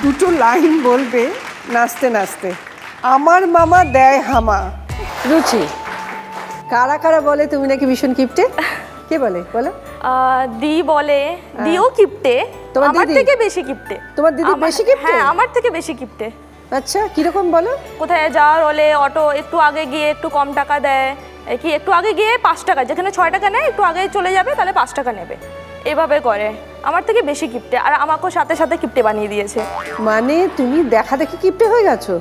দুটো লাইন বলবে নাচতে নাচতে। আমার মামা দেয় হামা। রুচি, কারা কারা বলে তুমি নাকি ভীষণ কিপটে? কে বলে বলো? দি বলে, দিও কিপটে, তোমার আমার দিদি? থেকে বেশি কিপটে। তোমার দিদি বেশি কিপটে? হ্যাঁ, আমার থেকে বেশি কিপটে। আচ্ছা, কিরকম বলো? কোথায় যাওয়ার হলে অটো একটু আগে গিয়ে একটু কম টাকা দেয়, কি একটু আগে গিয়ে 5 টাকা, যেখানে 6 টাকা নেয় একটু আগে চলে যাবে তাহলে 5 টাকা নেবে, এভাবে করে। আমার থেকে বেশি কিপটে, আর আমাকেও সাথে সাথে কিপটে বানিয়ে দিয়েছে। মানে তুমি দেখা দেখি কিপটে হয়ে গেছো?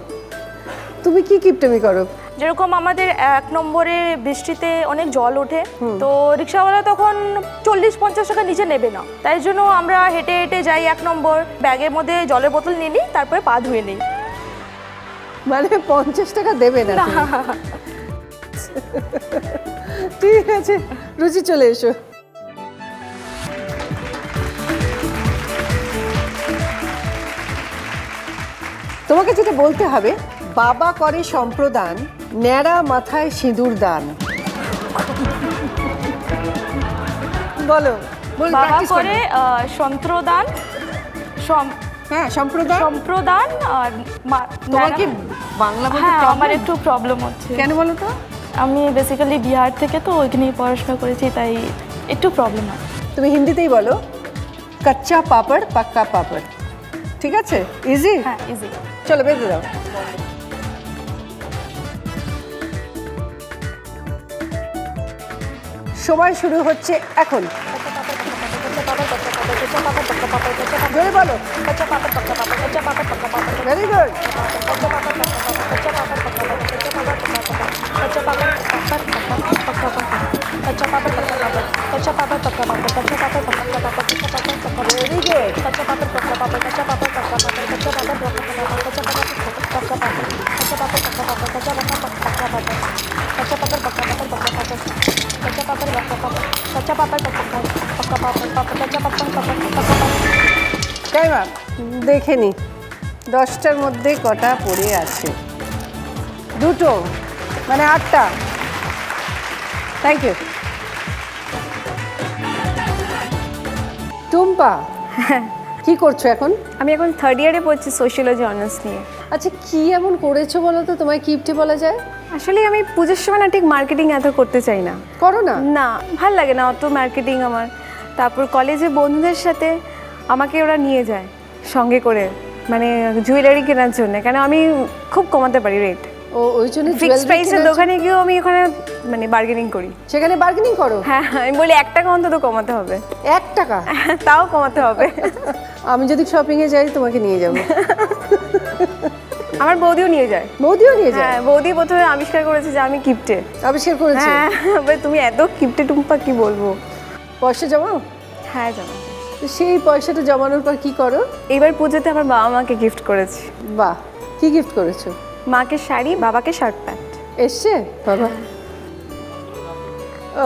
তুমি কি কিপটেমি করো? যেরকম আমাদের 1 নম্বরে বৃষ্টিতে অনেক জল ওঠে, তো রিক্সাওয়ালা তখন 40-50 টাকা নিচে নেবে না, তাই জন্য আমরা হেঁটে হেঁটে যাই 1 নম্বর, ব্যাগের মধ্যে জলের বোতল নিয়ে নিই, তারপরে পা ধুয়ে নিই। মানে 50 টাকা দেবে না তুমি? ঠিক আছে, রুচি চলে এসো। তোমাকে যেটা বলতে হবে, বাবা করে সম্প্রদান, ন্যাড়া মাথায় সিঁদুর দান। বলো, বাবা করে সন্ত্রদান, হ্যাঁ সম্প্রদান। সম্প্রদান আর তোমার কি বাংলা বলতে হ্যাঁ, problem? আমার একটু প্রবলেম হচ্ছে। কেন বলো তো? আমি বেসিক্যালি বিহার থেকে, তো ওইখানেই পড়াশোনা করেছি, তাই একটু প্রবলেম হয়। তুমি হিন্দিতেই বলো, কাচ্চা পাপড় পাক্কা পাপড়। ঠিক আছে, ইজি? হ্যাঁ, ইজি। চলো বেঁধে দাও। সময় শুরু হচ্ছে এখন। জোরে বলো। Very good. Very good. Time up. দেখে নি 10টার মধ্যে কটা পড়ে আছে। দুটো, মানে 8টা। Thank you. টুম্পা, কি করছো এখন? আমি এখন 3rd ইয়ারে পড়ছি সোশিওলজি অনার্স নিয়ে। আচ্ছা, কি এমন করেছো বলো তো তোমায় কিপটে বলা যায়? আসলে আমি পুজোর সময় না ঠিক মার্কেটিং এত করতে চাই না। করো না? না, ভাল লাগে না অত মার্কেটিং আমার। তারপর কলেজে বন্ধুদের সাথে আমাকে ওরা নিয়ে যায় সঙ্গে করে, মানে জুয়েলারি কেনার জন্য, কেন আমি খুব কমাতে পারি রেট। ও, ওই জন্য ফিক্সড প্রাইসের দোকানে গিয়েও আমি ওখানে মানে বার্গেনিং করি। সেখানে বার্গেনিং করো? হ্যাঁ, আমি বলি 1 টাকা অন্তত কমাতে হবে। 1 টাকা? তাও কমাতে হবে। আমি যদি শপিংয়ে যাই তোমাকে নিয়ে যাবো। আমার বৌদিও নিয়ে যায়। বৌদিও নিয়ে যায়? হ্যাঁ, বৌদি প্রথমে আবিষ্কার করেছে যে আমি কিপটে। আবিষ্কার করেছে? হ্যাঁ, তুমি এত কিপটে টুম্পা, কি বলবো। পয়সা জমাও? হ্যাঁ, জানো। তো সেই পয়সাটা জমানোর পর কি করো? এইবার পুজোতে আমার বাবা মাকে গিফট করেছি। বাহ, কি গিফট করেছো? মাকে শাড়ি, বাবাকে শার্ট প্যান্ট। এসছে বাবা?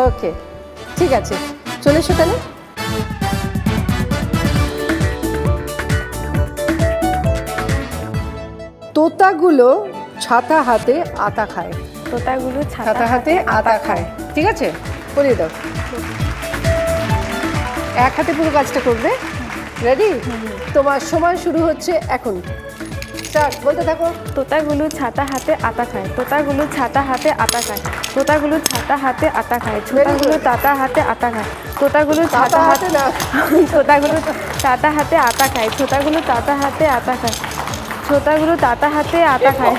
ওকে, ঠিক আছে, চলে এসো তাহলে। তোতাগুলো ছাতা হাতে আতা খায়। তোতাগুলো ছাতা হাতে আতা খায়। ঠিক আছে, করিয়ে দাও। এক হাতে পুরো কাজটা করবে। রেডি? তোমার সময় শুরু হচ্ছে এখন। স্টার্ট, বলতে থাকো। তোতাগুলো ছাতা হাতে আতা খায়, তোতাগুলো ছাতা হাতে আতা খায়, তোতাগুলো ছাতা হাতে আতা খায়, ছোটাগুলো তাতা হাতে আতা খায়, তোতাগুলো ছাতা হাতে না, তোতাগুলো তাতা হাতে আতা খায়, ছোটাগুলো তাতা হাতে আতা খায়, ছোটাগুলো তাতা হাতে আতা খায়,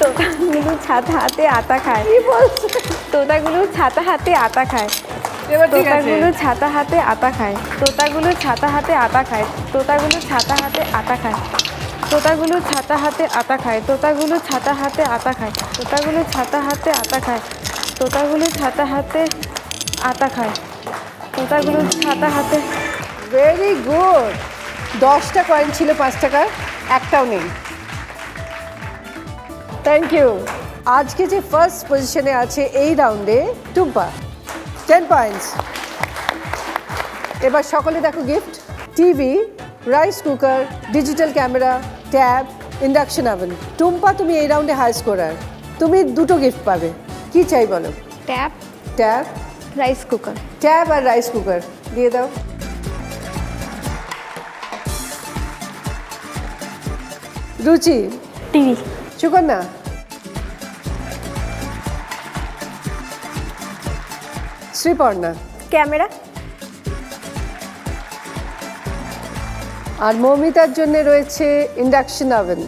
তোতাগুলো ছাতা হাতে আতা খায়, কি বলছো? তোতাগুলো ছাতা হাতে আতা খায়, এবার ঠিক আছে। তোতাগুলো ছাতা হাতে আতা খায়, তোতাগুলো ছাতা হাতে আতা খায়, তোতাগুলো ছাতা হাতে আতা খায়, তোতাগুলো ছাতা হাতে আতা খায়, তোতাগুলো ছাতা হাতে আতা খায়, তোতাগুলো ছাতা হাতে আতা খায়, তোতাগুলো ছাতা হাতে আতা খায়, তোতাগুলো ছাতা হাতে। Very good. 10টা কয়েন ছিল 5 টাকার, একটাও নেই। Thank you. আজকে যে ফার্স্ট পজিশনে আছে এই রাউন্ডে টুম্পা, 10 পয়েন্টস। এবার সকলে দেখো gift: TV, rice cooker, digital camera, tab, induction oven. Tumpa, তুমি এই রাউন্ডে হাই স্কোরার, তুমি 2টো গিফট পাবে। কি চাই বলো? Tap, tab, rice cooker. Tab আর রাইস কুকার দিয়ে দাও। রুচি, টিভি। সুকন্যা, শ্রীপর্ণা, ক্যামেরা। আর মৌমিতার জন্য রয়েছে ইন্ডাকশন ওভেন।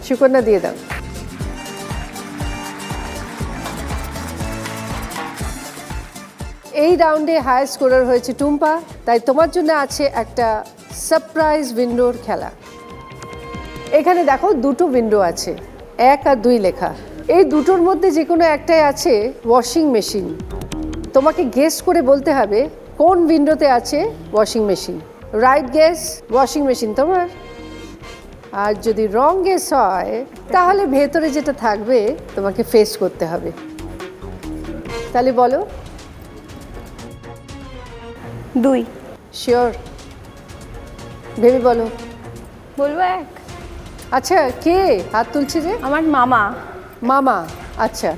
সুকন্যা দিয়ে দাও। এই রাউন্ডে হায়ার স্কোরার হয়েছে টুম্পা, তাই তোমার জন্য আছে একটা সারপ্রাইজ উইন্ডোর খেলা। এখানে দেখো দুটো উইন্ডো আছে, 1 আর 2 লেখা। এই দুটোর মধ্যে যে কোনো একটাই আছে ওয়াশিং মেশিন। তোমাকে গেস করে বলতে হবে কোন উইন্ডোতে আছে washing machine. Right guess washing machine তোমার, আর যদি রং গেস হয় তাহলে ভেতরে যেটা থাকবে তোমাকে ফেস করতে হবে। তাহলে বলো। 2। শিওর? ভেবে বলো। বলবো 1। আচ্ছা, কে হাত তুলছে যে? আমার মামা। মামা, আচ্ছা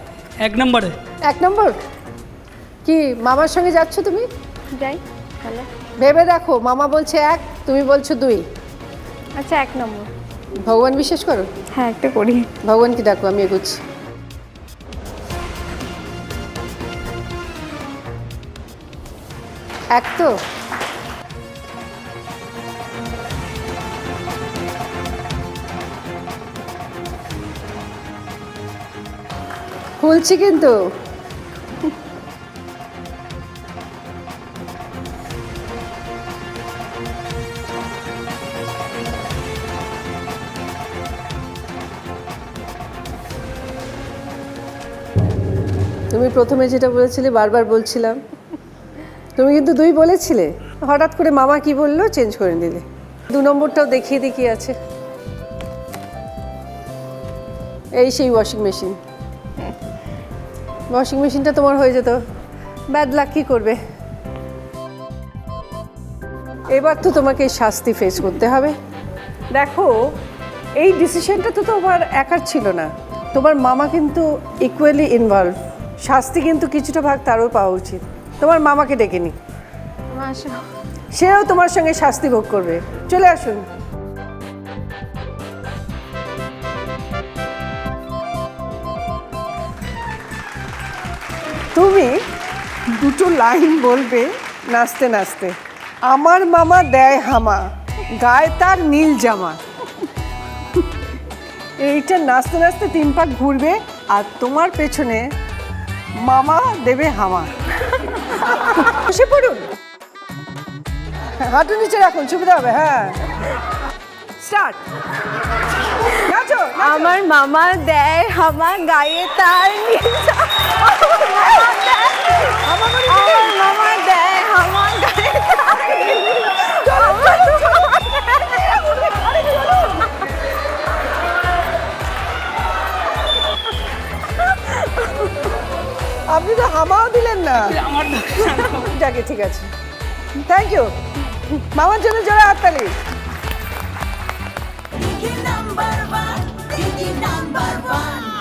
1 নম্বরে। 1 নম্বর। কি মামার সঙ্গে যাচ্ছ তুমি? যাই তাহলে। ভেবে দেখো, মামা বলছে 1, তুমি বলছো 2। আচ্ছা 1 নম্বর। ভগবান বিশ্বাস করো? হ্যাঁ একটা করি। ভগবানকে ডাকো, আমি এগোচ্ছি। এক তো খুলছি কিন্তু। তুমি প্রথমে যেটা বলেছিলে বারবার বলছিলাম, তুমি কিন্তু 2 বলেছিলে, হঠাৎ করে মামা কি বললো চেঞ্জ করে দিলে। 2 নম্বরটাও দেখিয়ে দিই কি আছে। এই সেই ওয়াশিং মেশিন। ওয়াশিং মেশিনটা তোমার হয়ে যেত, ব্যাড লাক কি করবে। এবার তো তোমাকে শাস্তি ফেস করতে হবে। দেখো, এই ডিসিশনটা তো তোমার একার ছিল না, তোমার মামা কিন্তু ইকুয়ালি ইনভলভ। শাস্তি কিন্তু কিছুটা ভাগ তারও পাওয়া উচিত। তোমার মামাকে ডেকে নি, আসো। সেও তোমার সঙ্গে শাস্তি ভোগ করবে। চলে আসুন। তুমি দুটো লাইন বলবে নাচতে নাচতে। আমার মামা দেয় হামা, গায়ে তার নীল জামা। এইটা নাচতে নাচতে 3 পাক ঘুরবে, আর তোমার পেছনে মামা দেবে হামা। বসে পড়ুন, হাঁটু নিচে রাখুন, সুবিধা হবে। হ্যাঁ, স্টার্ট। নাচো, নাচো। আমার মামা দেয় হামা, গায়ে তার নীল জামা। আমার মামা দেয় হামা, গায়ে তার নীল জামা। আপনি তো হামাও দিলেন না। যাকে, ঠিক আছে, থ্যাংক ইউ। মামার জন্য জোরে হাততালি। Digi number one, Digi number one.